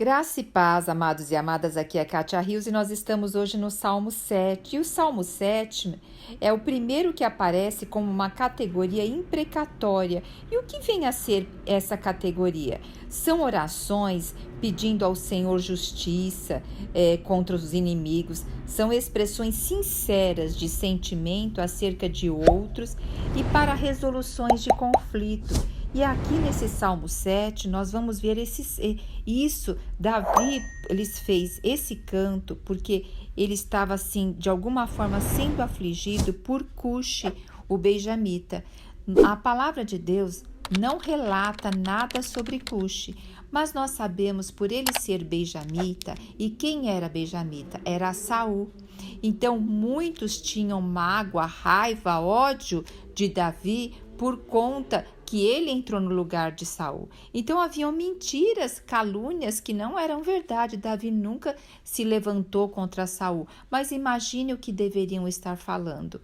Graça e paz, amados e amadas, aqui é Kátia Rios e nós estamos hoje no Salmo 7. E o Salmo 7 é o primeiro que aparece como uma categoria imprecatória. E o que vem a ser essa categoria? São orações pedindo ao Senhor justiça contra os inimigos, são expressões sinceras de sentimento acerca de outros e para resoluções de conflito. E aqui nesse Salmo 7, nós vamos ver isso. Davi, ele fez esse canto porque ele estava, assim, de alguma forma sendo afligido por Cuxi, o benjamita. A palavra de Deus não relata nada sobre Cuxi, mas nós sabemos por ele ser benjamita. E quem era benjamita? Era Saul. Então muitos tinham mágoa, raiva, ódio de Davi por conta que ele entrou no lugar de Saul. Então haviam mentiras, calúnias que não eram verdade. Davi nunca se levantou contra Saul, mas imagine o que deveriam estar falando.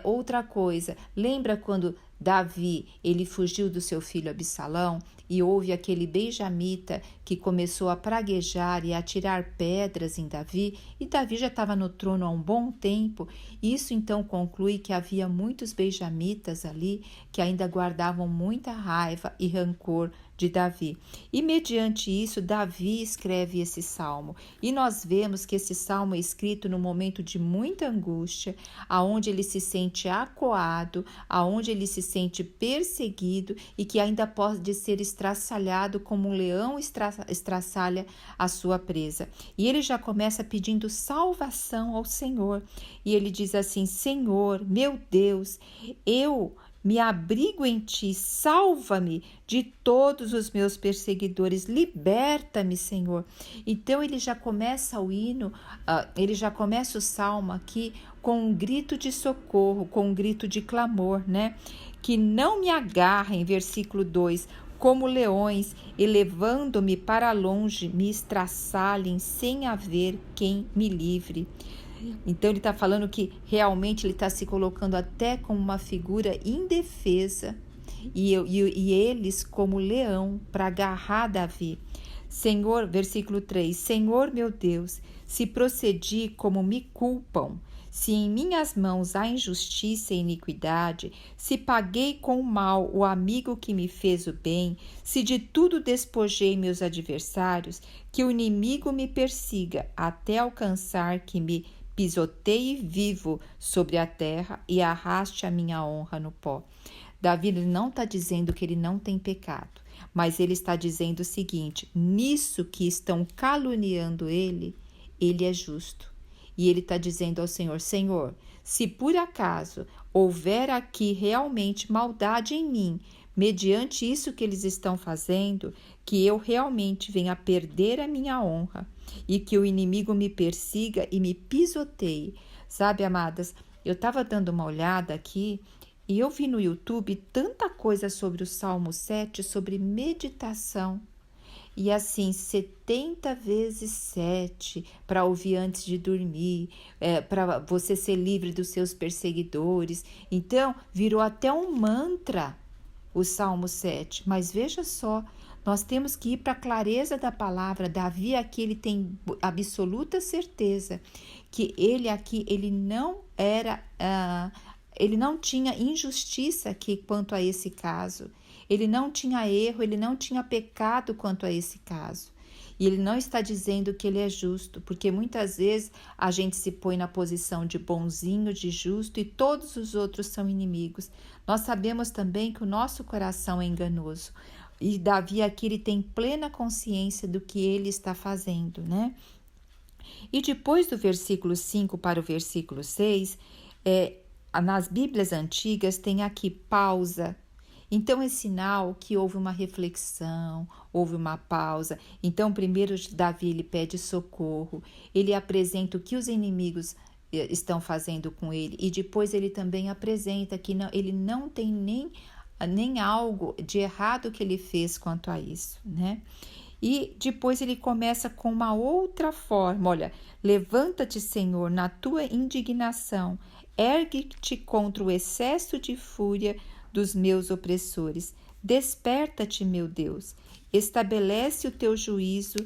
Outra coisa, lembra quando Davi, ele fugiu do seu filho Absalão e houve aquele benjamita que começou a praguejar e a atirar pedras em Davi, e Davi já estava no trono há um bom tempo. Isso então conclui que havia muitos benjamitas ali que ainda guardavam muita raiva e rancor de Davi. E mediante isso, Davi escreve esse salmo. E nós vemos que esse salmo é escrito no momento de muita angústia, aonde ele se sente acuado, aonde ele se sente perseguido e que ainda pode ser estraçalhado como um leão estraçalha a sua presa. E ele já começa pedindo salvação ao Senhor. E ele diz assim: Senhor, meu Deus, eu me abrigo em ti, salva-me de todos os meus perseguidores, liberta-me, Senhor. Então ele já começa o hino, ele já começa o salmo aqui com um grito de socorro, com um grito de clamor, né? Que não me agarrem, versículo 2, como leões, e levando-me para longe, me estraçalhem sem haver quem me livre. Então ele está falando que realmente ele está se colocando até como uma figura indefesa e eles como leão para agarrar Davi. Senhor, versículo 3, Senhor meu Deus, se procedi como me culpam, se em minhas mãos há injustiça e iniquidade, se paguei com o mal o amigo que me fez o bem, se de tudo despojei meus adversários, que o inimigo me persiga até alcançar que me pisoteie vivo sobre a terra e arraste a minha honra no pó. Davi não está dizendo que ele não tem pecado, mas ele está dizendo o seguinte: nisso que estão caluniando ele é justo. E ele está dizendo ao Senhor: Senhor, se por acaso houver aqui realmente maldade em mim, mediante isso que eles estão fazendo, que eu realmente venha a perder a minha honra e que o inimigo me persiga e me pisoteie. Sabe, amadas, eu estava dando uma olhada aqui e eu vi no YouTube tanta coisa sobre o Salmo 7, sobre meditação. E assim, 70 vezes 7 para ouvir antes de dormir, para você ser livre dos seus perseguidores. Então, virou até um mantra o Salmo 7. Mas veja só, nós temos que ir para a clareza da palavra. Davi aqui, ele tem absoluta certeza que ele aqui, ele não era... ele não tinha injustiça aqui quanto a esse caso. Ele não tinha erro, ele não tinha pecado quanto a esse caso. E ele não está dizendo que ele é justo, porque muitas vezes a gente se põe na posição de bonzinho, de justo, e todos os outros são inimigos. Nós sabemos também que o nosso coração é enganoso. E Davi aqui, ele tem plena consciência do que ele está fazendo, né? E depois do versículo 5 para o versículo 6, nas Bíblias antigas tem aqui pausa. Então é sinal que houve uma reflexão, houve uma pausa. Então primeiro Davi, ele pede socorro, ele apresenta o que os inimigos estão fazendo com ele, e depois ele também apresenta que ele não tem nem algo de errado que ele fez quanto a isso, né? E depois ele começa com uma outra forma: olha, levanta-te, Senhor, na tua indignação, ergue-te contra o excesso de fúria dos meus opressores. Desperta-te, meu Deus, estabelece o teu juízo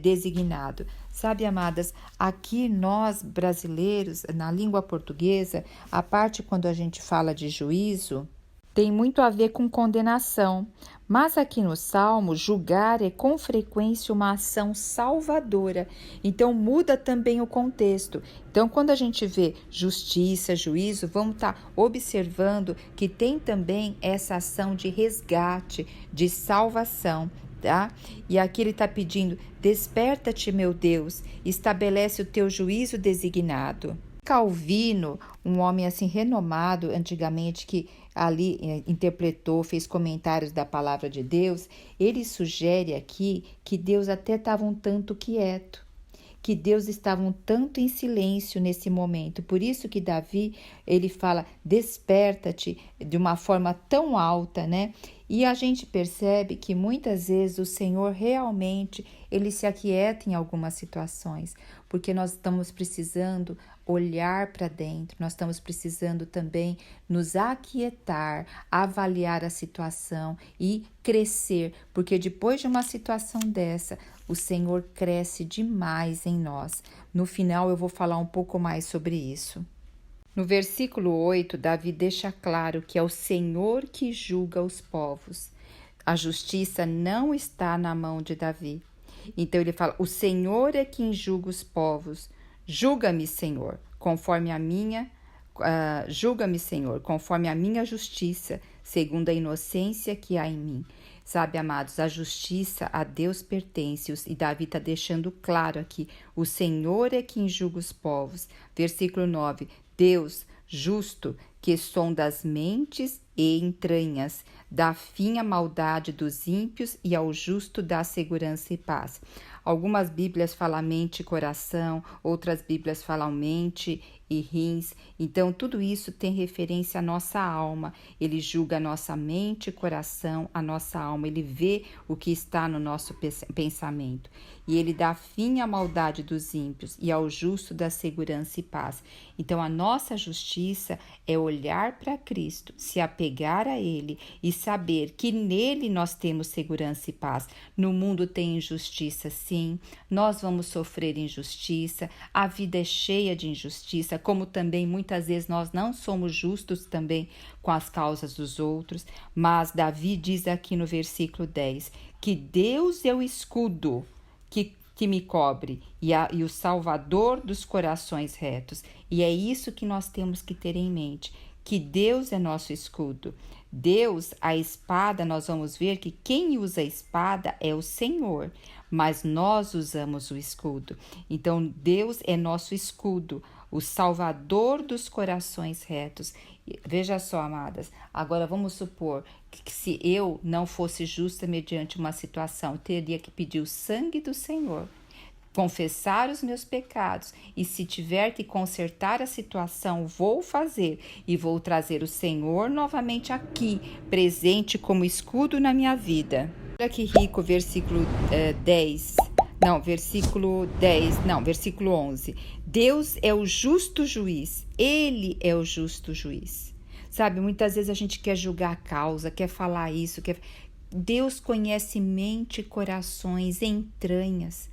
designado. Sabe, amadas, aqui nós brasileiros, na língua portuguesa, a parte quando a gente fala de juízo, tem muito a ver com condenação. Mas aqui no Salmo, julgar é com frequência uma ação salvadora. Então muda também o contexto. Então, quando a gente vê justiça, juízo, vamos estar observando que tem também essa ação de resgate, de salvação. Tá? E aqui ele está pedindo: desperta-te, meu Deus, estabelece o teu juízo designado. Calvino, um homem assim renomado antigamente que ali interpretou, fez comentários da palavra de Deus, ele sugere aqui que Deus até estava um tanto quieto, que Deus estava um tanto em silêncio nesse momento. Por isso que Davi, ele fala: desperta-te, de uma forma tão alta, né? E a gente percebe que muitas vezes o Senhor realmente, ele se aquieta em algumas situações, porque nós estamos precisando olhar para dentro, nós estamos precisando também nos aquietar, avaliar a situação e crescer, porque depois de uma situação dessa, o Senhor cresce demais em nós. No final eu vou falar um pouco mais sobre isso. No versículo 8, Davi deixa claro que é o Senhor que julga os povos. A justiça não está na mão de Davi. Então ele fala: o Senhor é quem julga os povos. Julga-me, Senhor, conforme a minha julga-me, Senhor, conforme a minha justiça, segundo a inocência que há em mim. Sabe, amados, a justiça a Deus pertence, e Davi está deixando claro aqui: o Senhor é quem julga os povos. Versículo 9: Deus justo, que sonda as mentes e entranhas, dá fim à maldade dos ímpios e ao justo dá segurança e paz. Algumas Bíblias falam mente e coração, outras Bíblias falam mente e rins. Então, tudo isso tem referência à nossa alma. Ele julga a nossa mente e coração, a nossa alma. Ele vê o que está no nosso pensamento. E ele dá fim à maldade dos ímpios e ao justo dá segurança e paz. Então, a nossa justiça é olhar para Cristo, se apegar a Ele e saber que nele nós temos segurança e paz. No mundo tem injustiça, sim. Nós vamos sofrer injustiça. A vida é cheia de injustiça, como também muitas vezes nós não somos justos também com as causas dos outros. Mas Davi diz aqui no versículo 10 que Deus é o escudo que me cobre e o salvador dos corações retos. E é isso que nós temos que ter em mente, que Deus é nosso escudo. Deus, a espada, nós vamos ver que quem usa a espada é o Senhor, mas nós usamos o escudo. Então, Deus é nosso escudo, o salvador dos corações retos. Veja só, amadas, agora vamos supor que se eu não fosse justa mediante uma situação, eu teria que pedir o sangue do Senhor, confessar os meus pecados, e se tiver que consertar a situação, vou fazer e vou trazer o Senhor novamente aqui, presente como escudo na minha vida. Olha que rico, versículo 11. Deus é o justo juiz, Ele é o justo juiz. Sabe, muitas vezes a gente quer julgar a causa, quer falar isso, Deus conhece mente, corações, entranhas.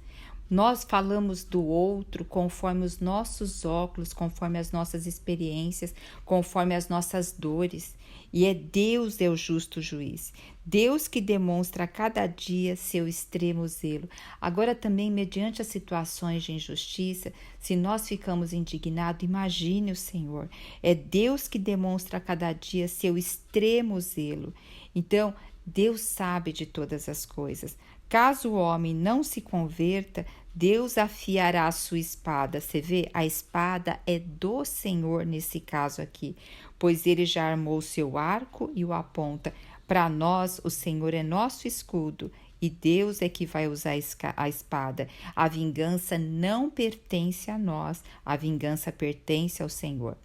Nós falamos do outro conforme os nossos óculos, conforme as nossas experiências, conforme as nossas dores. E Deus é o justo juiz. Deus que demonstra a cada dia seu extremo zelo. Agora também, mediante as situações de injustiça, se nós ficamos indignados, imagine o Senhor. É Deus que demonstra a cada dia seu extremo zelo. Então, Deus sabe de todas as coisas. Caso o homem não se converta, Deus afiará a sua espada. Você vê? A espada é do Senhor nesse caso aqui, pois ele já armou o seu arco e o aponta. Para nós, o Senhor é nosso escudo e Deus é que vai usar a espada. A vingança não pertence a nós, a vingança pertence ao Senhor.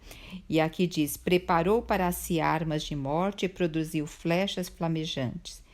E aqui diz: preparou para si armas de morte e produziu flechas flamejantes.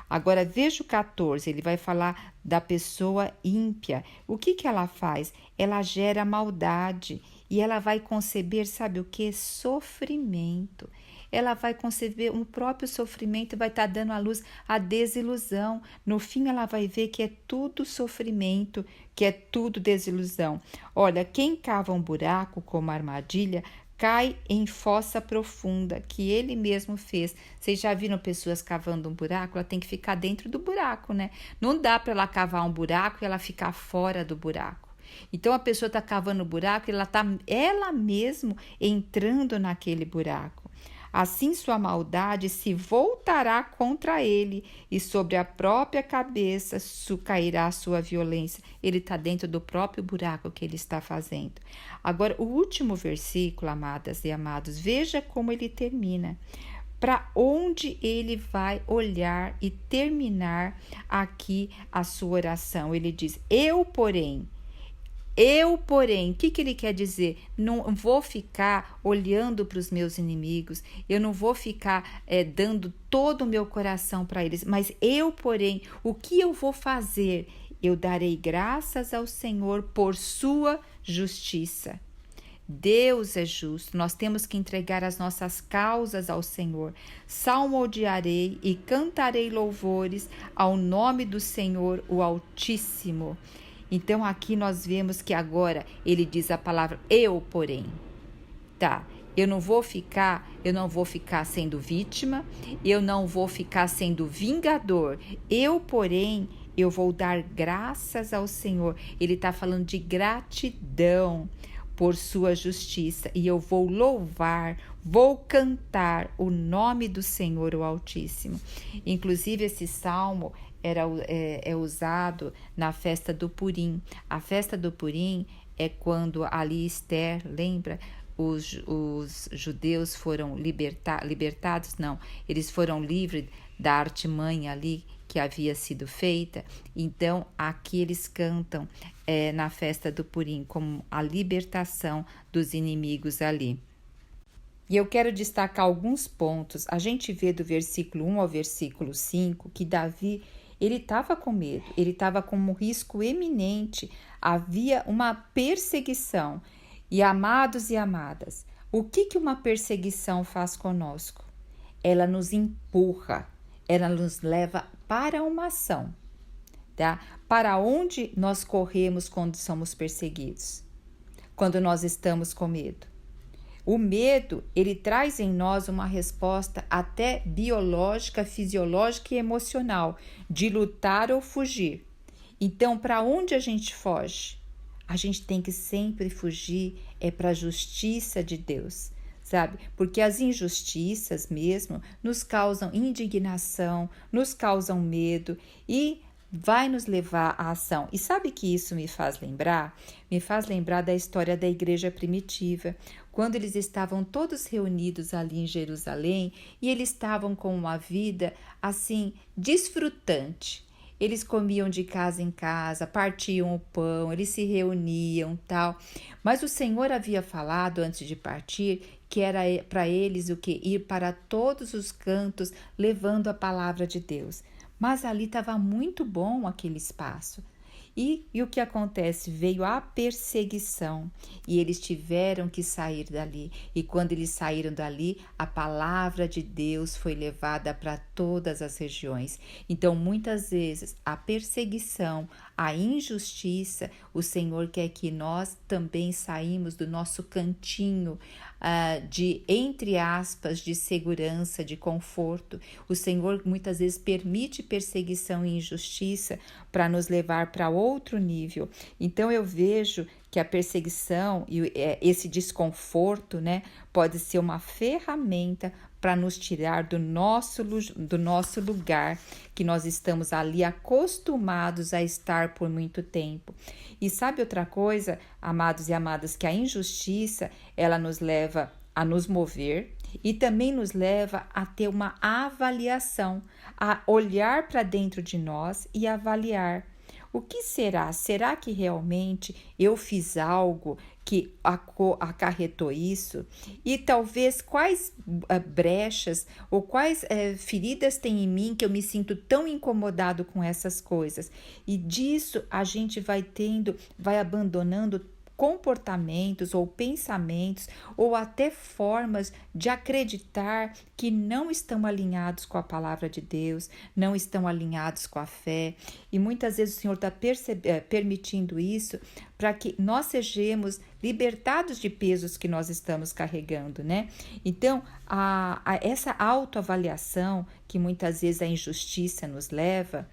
Agora veja o 14, ele vai falar da pessoa ímpia. O que ela faz? Ela gera maldade e ela vai conceber, sabe o que? Sofrimento. ela vai conceber um próprio sofrimento e vai estar dando à luz a desilusão. No fim, ela vai ver que é tudo sofrimento, que é tudo desilusão. Olha, quem cava um buraco como armadilha, cai em fossa profunda, que ele mesmo fez. Vocês já viram pessoas cavando um buraco? Ela tem que ficar dentro do buraco, né? Não dá para ela cavar um buraco e ela ficar fora do buraco. Então a pessoa está cavando o buraco e ela está ela mesmo entrando naquele buraco. Assim sua maldade se voltará contra ele e sobre a própria cabeça cairá a sua violência. Ele está dentro do próprio buraco que ele está fazendo. Agora, o último versículo, amadas e amados, veja como ele termina. Para onde ele vai olhar e terminar aqui a sua oração. Ele diz, eu, porém, o que ele quer dizer? Não vou ficar olhando para os meus inimigos, eu não vou ficar dando todo o meu coração para eles, mas eu, porém, o que eu vou fazer? Eu darei graças ao Senhor por sua justiça. Deus é justo, nós temos que entregar as nossas causas ao Senhor. Salmodiarei e cantarei louvores ao nome do Senhor, o Altíssimo. Então aqui nós vemos que agora ele diz a palavra eu, porém. Tá, eu não vou ficar sendo vítima, eu não vou ficar sendo vingador. Eu, porém, eu vou dar graças ao Senhor. Ele está falando de gratidão por sua justiça e eu vou louvar, vou cantar o nome do Senhor, o Altíssimo. Inclusive esse salmo é usado na festa do Purim. A festa do Purim é quando ali Esther, lembra? Os judeus foram libertados, não, eles foram livres da artimanha ali que havia sido feita. Então aqui eles cantam na festa do Purim como a libertação dos inimigos ali. E eu quero destacar alguns pontos. A gente vê do versículo 1 ao versículo 5 que Davi, ele estava com medo, ele estava com um risco eminente, havia uma perseguição. E amados e amadas, o que uma perseguição faz conosco? Ela nos empurra, ela nos leva para uma ação, tá? Para onde nós corremos quando somos perseguidos? Quando nós estamos com medo. O medo, ele traz em nós uma resposta até biológica, fisiológica e emocional, de lutar ou fugir. Então, para onde a gente foge? A gente tem que sempre fugir para a justiça de Deus, sabe? Porque as injustiças mesmo nos causam indignação, nos causam medo e vai nos levar à ação. E sabe que isso me faz lembrar? Me faz lembrar da história da igreja primitiva, quando eles estavam todos reunidos ali em Jerusalém e eles estavam com uma vida assim desfrutante. Eles comiam de casa em casa, partiam o pão, eles se reuniam, tal. Mas o Senhor havia falado antes de partir que era para eles o que? Ir para todos os cantos levando a palavra de Deus. Mas ali estava muito bom aquele espaço. E o que acontece? Veio a perseguição e eles tiveram que sair dali. E quando eles saíram dali, a palavra de Deus foi levada para todas as regiões. Então, muitas vezes, a perseguição, a injustiça, o Senhor quer que nós também saímos do nosso cantinho de, entre aspas, de segurança, de conforto. O Senhor muitas vezes permite perseguição e injustiça para nos levar para outro nível. Então eu vejo que a perseguição e esse desconforto, né, pode ser uma ferramenta para nos tirar do nosso lugar, que nós estamos ali acostumados a estar por muito tempo. E sabe outra coisa, amados e amadas, que a injustiça, ela nos leva a nos mover e também nos leva a ter uma avaliação, a olhar para dentro de nós e avaliar. O que será? Será que realmente eu fiz algo que acarretou isso? E talvez quais brechas ou quais feridas tem em mim que eu me sinto tão incomodado com essas coisas? E disso a gente vai abandonando comportamentos ou pensamentos ou até formas de acreditar que não estão alinhados com a palavra de Deus, não estão alinhados com a fé. E muitas vezes o Senhor está permitindo isso para que nós sejamos libertados de pesos que nós estamos carregando, né? Então, essa autoavaliação que muitas vezes a injustiça nos leva,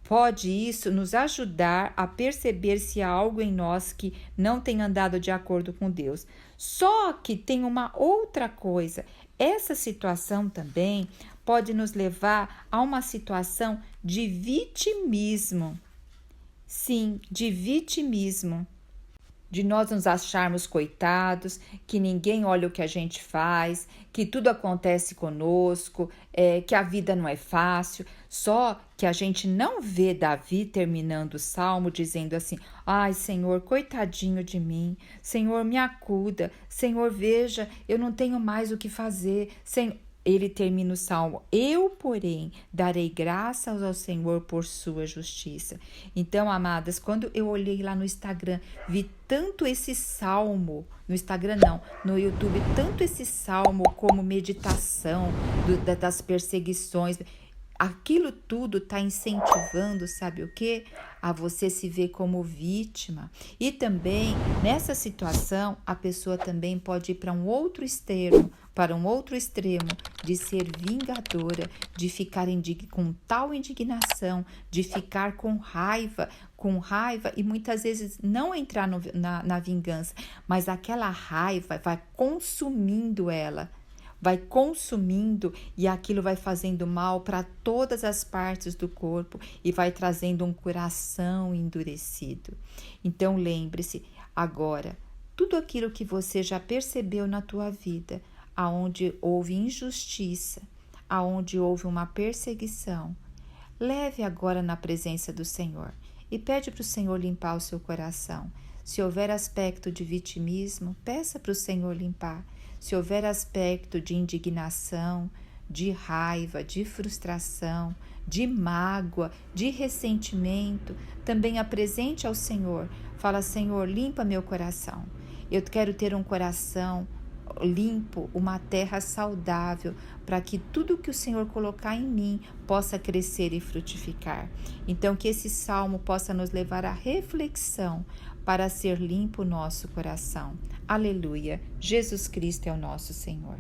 pode isso nos ajudar a perceber se há algo em nós que não tem andado de acordo com Deus. Só que tem uma outra coisa. Essa situação também pode nos levar a uma situação de vitimismo. Sim, de vitimismo. De nós nos acharmos coitados, que ninguém olha o que a gente faz, que tudo acontece conosco, que a vida não é fácil. Só que a gente não vê Davi terminando o salmo dizendo assim: ai, Senhor, coitadinho de mim, Senhor, me acuda, Senhor, veja, eu não tenho mais o que fazer, Senhor. Ele termina o salmo: eu, porém, darei graças ao Senhor por sua justiça. Então, amadas, quando eu olhei lá no Instagram, vi tanto esse salmo, no Instagram não, no YouTube, tanto esse salmo como meditação das perseguições. Aquilo tudo está incentivando, sabe o quê? A você se ver como vítima. E também, nessa situação, a pessoa também pode ir para um outro extremo, de ser vingadora, de ficar com tal indignação, de ficar com raiva e muitas vezes não entrar na vingança, mas aquela raiva vai consumindo ela. Vai consumindo e aquilo vai fazendo mal para todas as partes do corpo e vai trazendo um coração endurecido. Então lembre-se, agora, tudo aquilo que você já percebeu na tua vida, aonde houve injustiça, aonde houve uma perseguição, leve agora na presença do Senhor e pede para o Senhor limpar o seu coração. Se houver aspecto de vitimismo, peça para o Senhor limpar. Se houver aspecto de indignação, de raiva, de frustração, de mágoa, de ressentimento, também apresente ao Senhor. Fala: Senhor, limpa meu coração. Eu quero ter um coração limpo, uma terra saudável, para que tudo que o Senhor colocar em mim possa crescer e frutificar. Então, que esse salmo possa nos levar à reflexão para ser limpo o nosso coração. Aleluia! Jesus Cristo é o nosso Senhor.